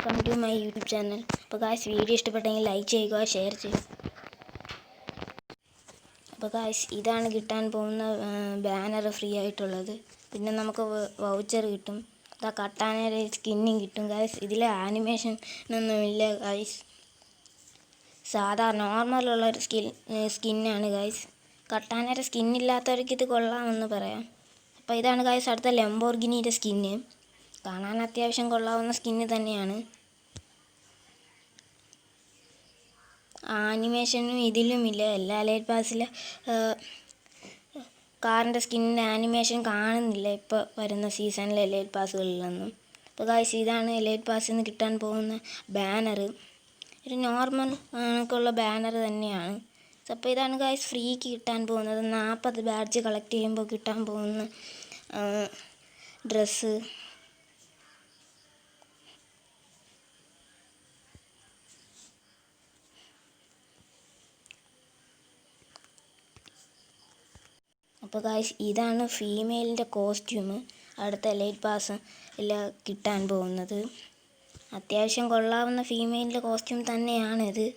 Welcome to my YouTube channel. അപ്പോൾ guys video ഇഷ്ടപ്പെട്ടെങ്കിൽ like ചെയ്യുക, ഷെയർ ചെയ്യുക. അപ്പോൾ ഗായ്സ് ഇതാണ് കിട്ടാൻ പോകുന്ന ബാനർ ഫ്രീ ആയിട്ടുള്ളത്. പിന്നെ നമുക്ക് വൗച്ചർ കിട്ടും. കട്ടാനയുടെ സ്കിന്നും കിട്ടും ഗായ്സ്. ഇതിൽ ആനിമേഷൻ ഒന്നുമില്ല ഗായ്സ്, സാധാ നോർമലുള്ളൊരു സ്കിന്നാണ് ഗായ്സ്. കട്ടാനയുടെ സ്കിന്നില്ലാത്തവർക്ക് ഇത് കൊള്ളാമെന്ന് പറയാം. അപ്പോൾ ഇതാണ് ഗായ്സ് അടുത്ത ലംബോർഗിനിയുടെ സ്കിന്ന്. കാണാൻ അത്യാവശ്യം കൊള്ളാവുന്ന സ്കിന്ന് തന്നെയാണ്. ആനിമേഷനും ഇതിലുമില്ല. എല്ലാ എലൈറ്റ് പാസിലെ കാറിൻ്റെ സ്കിന്നിൻ്റെ ആനിമേഷൻ കാണുന്നില്ല ഇപ്പോൾ വരുന്ന സീസണിലെ എലൈറ്റ് പാസുകളിലൊന്നും. അപ്പോൾ ഗായ്സ് ഇതാണ് എലൈറ്റ് പാസിൽ നിന്ന് കിട്ടാൻ പോകുന്ന ബാനർ. ഒരു നോർമൽ കണക്കുള്ള ബാനർ തന്നെയാണ്. അപ്പോൾ ഇതാണ് ഗായ്സ് ഫ്രീക്ക് കിട്ടാൻ പോകുന്നത്. 40 ബാഡ്ജ് കളക്ട് ചെയ്യുമ്പോൾ കിട്ടാൻ പോകുന്ന ഡ്രസ്സ്. അപ്പോൾ ഗായ്സ് ഇതാണ് ഫീമെയിലിൻ്റെ കോസ്റ്റ്യൂം. അടുത്ത എലൈറ്റ് പാസ് എല്ലാം കിട്ടാൻ പോകുന്നത്. അത്യാവശ്യം കൊള്ളാവുന്ന ഫീമെയിലിൻ്റെ കോസ്റ്റ്യൂം തന്നെയാണിത്.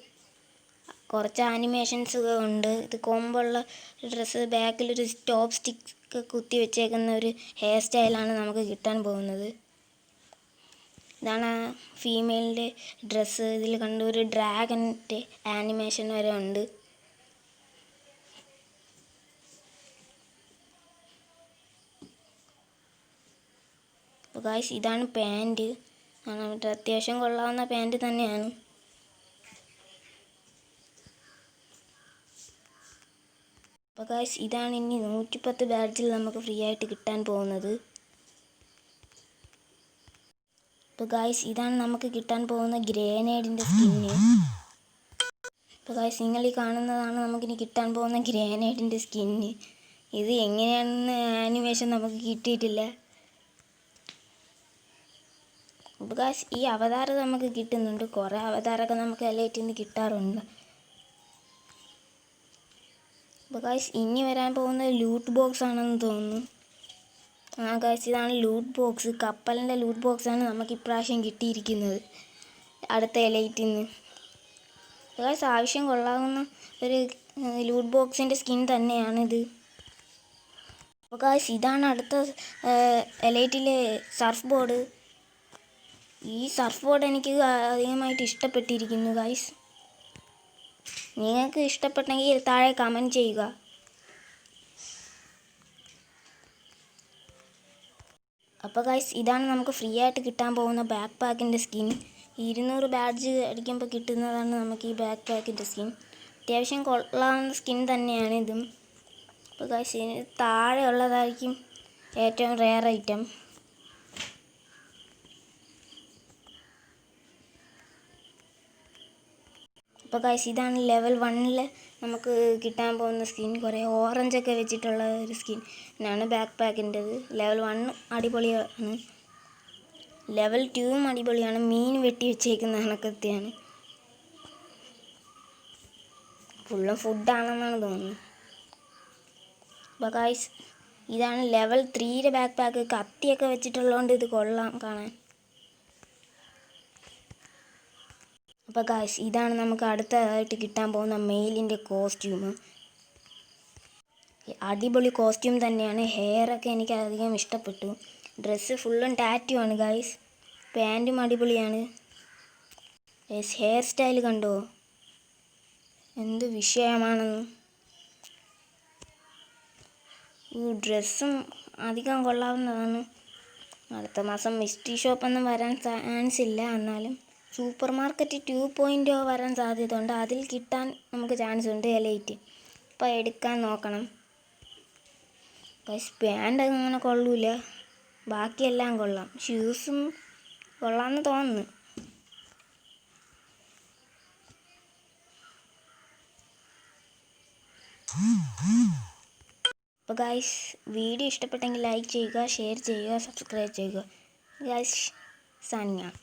കുറച്ച് ആനിമേഷൻസ് ഉണ്ട്. ഇത് കൊമ്പുള്ള ഡ്രസ്സ്, ബാക്കിലൊരു സ്റ്റോപ്പ് സ്റ്റിക്ക് കുത്തി വെച്ചേക്കുന്ന ഒരു ഹെയർ സ്റ്റൈലാണ് നമുക്ക് കിട്ടാൻ പോകുന്നത്. ഇതാണ് ഫീമെയിലിൻ്റെ ഡ്രസ്സ്. ഇതിൽ കണ്ട ഒരു ഡ്രാഗൻ്റെ ആനിമേഷൻ വരെ ഉണ്ട്. അപ്പോൾ ഗായ്സ് ഇതാണ് പാൻറ്റ്. അത്യാവശ്യം കൊള്ളാവുന്ന പാൻറ്റ് തന്നെയാണ്. അപ്പോൾ ഗായ്സ് ഇതാണ് ഇനി 110 ബാഡ്ജിൽ നമുക്ക് ഫ്രീ ആയിട്ട് കിട്ടാൻ പോകുന്നത്. അപ്പോൾ ഗായ്സ് ഇതാണ് നമുക്ക് കിട്ടാൻ പോകുന്ന ഗ്രേനേഡിൻ്റെ സ്കിന്ന്. അപ്പോൾ ഗായ്സ് നിങ്ങൾ ഈ കാണുന്നതാണ് നമുക്കിനി കിട്ടാൻ പോകുന്ന ഗ്രേനേഡിൻ്റെ സ്കിന്ന്. ഇത് എങ്ങനെയാണെന്ന് ആനിമേഷൻ നമുക്ക് കിട്ടിയിട്ടില്ല. അപ്പോൾ ഗായ്സ് ഈ അവതാരം നമുക്ക് കിട്ടുന്നുണ്ട്. കുറേ അവതാരമൊക്കെ നമുക്ക് എലൈറ്റിൽ നിന്ന് കിട്ടാറുണ്ട്. അപ്പോൾ ഗായ്സ് ഇനി വരാൻ പോകുന്നത് ലൂട്ട് ബോക്സ് ആണെന്ന് തോന്നുന്നു. ഗായ്സ് ഇതാണ് ലൂട്ട് ബോക്സ്. കപ്പലിൻ്റെ ലൂട്ട് ബോക്സാണ് നമുക്ക് ഇപ്രാവശ്യം കിട്ടിയിരിക്കുന്നത് അടുത്ത എലൈറ്റിൽ നിന്ന്. ഗായ്സ് ആവശ്യം കൊള്ളാവുന്ന ഒരു ലൂട്ട് ബോക്സിൻ്റെ സ്കിൻ തന്നെയാണിത്. അപ്പോൾ ഗായ്സ് ഇതാണ് അടുത്ത എലൈറ്റിലെ സർഫ് ബോർഡ്. ഈ സർഫ് ബോർഡ് എനിക്ക് അധികമായിട്ട് ഇഷ്ടപ്പെട്ടിരിക്കുന്നു ഗായ്സ്. നിങ്ങൾക്ക് ഇഷ്ടപ്പെട്ടെങ്കിൽ താഴെ കമൻറ്റ് ചെയ്യുക. അപ്പോൾ ഗായ്സ് ഇതാണ് നമുക്ക് ഫ്രീ ആയിട്ട് കിട്ടാൻ പോകുന്ന ബാക്ക് പാക്കിൻ്റെ സ്കിൻ. 200 ബാഡ്ജ് അടിക്കുമ്പോൾ കിട്ടുന്നതാണ് നമുക്ക് ഈ ബാക്ക് പാക്കിൻ്റെ സ്കിൻ. അത്യാവശ്യം കൊള്ളാവുന്ന സ്കിൻ തന്നെയാണ് ഇതും. അപ്പോൾ ഗായ്സ് ഇതിന് താഴെ ഉള്ളതായിരിക്കും ഏറ്റവും റെയർ ഐറ്റം. അപ്പോൾ ഗായ്സ് ഇതാണ് ലെവൽ 1 നമുക്ക് കിട്ടാൻ പോകുന്ന സ്കിൻ. കുറേ ഓറഞ്ചൊക്കെ വെച്ചിട്ടുള്ള ഒരു സ്കിൻ ആണ് ബാക്ക് പാക്കിൻ്റെത്. ലെവൽ 1 അടിപൊളിയാണ്. ലെവൽ 2 അടിപൊളിയാണ്. മീൻ വെട്ടി വെച്ചേക്കുന്ന കണക്കത്തെയാണ്. ഫുള്ളും ഫുഡാണെന്നാണ് തോന്നുന്നത്. അപ്പോൾ ഗായ്സ് ഇതാണ് ലെവൽ 3 ബാക്ക് പാക്ക്. കത്തിയൊക്കെ വെച്ചിട്ടുള്ളതുകൊണ്ട് ഇത് കൊള്ളാം കാണാൻ. അപ്പോൾ ഗായ്സ് ഇതാണ് നമുക്ക് അടുത്തതായിട്ട് കിട്ടാൻ പോകുന്ന മെയിലിൻ്റെ കോസ്റ്റ്യൂം. അടിപൊളി കോസ്റ്റ്യൂം തന്നെയാണ്. ഹെയറൊക്കെ എനിക്ക് അധികം ഇഷ്ടപ്പെട്ടു. ഡ്രസ്സ് ഫുള്ളും ടാറ്റു ആണ് ഗായ്സ്. പാൻറ്റും അടിപൊളിയാണ്. ഹെയർ സ്റ്റൈൽ കണ്ടോ എന്ത് വിഷയമാണെന്ന്. ഈ ഡ്രസ്സും അധികം കൊള്ളാവുന്നതാണ്. അടുത്ത മാസം മിസ്ട്രി ഷോപ്പൊന്നും വരാൻ ചാൻസ് ഇല്ല. എന്നാലും സൂപ്പർ മാർക്കറ്റ് 2.0 വരാൻ സാധ്യത ഉണ്ട്. അതിൽ കിട്ടാൻ നമുക്ക് ചാൻസ് ഉണ്ട് എലൈറ്റ്. അപ്പോൾ എടുക്കാൻ നോക്കണം. ഗൈസ് പാൻ്റ് അങ്ങനെ കൊള്ളൂല, ബാക്കിയെല്ലാം കൊള്ളാം. ഷൂസും കൊള്ളാമെന്ന് തോന്നുന്നു. അപ്പോൾ ഗൈസ് വീഡിയോ ഇഷ്ടപ്പെട്ടെങ്കിൽ ലൈക്ക് ചെയ്യുക, ഷെയർ ചെയ്യുക, സബ്സ്ക്രൈബ് ചെയ്യുക. Guys signing out.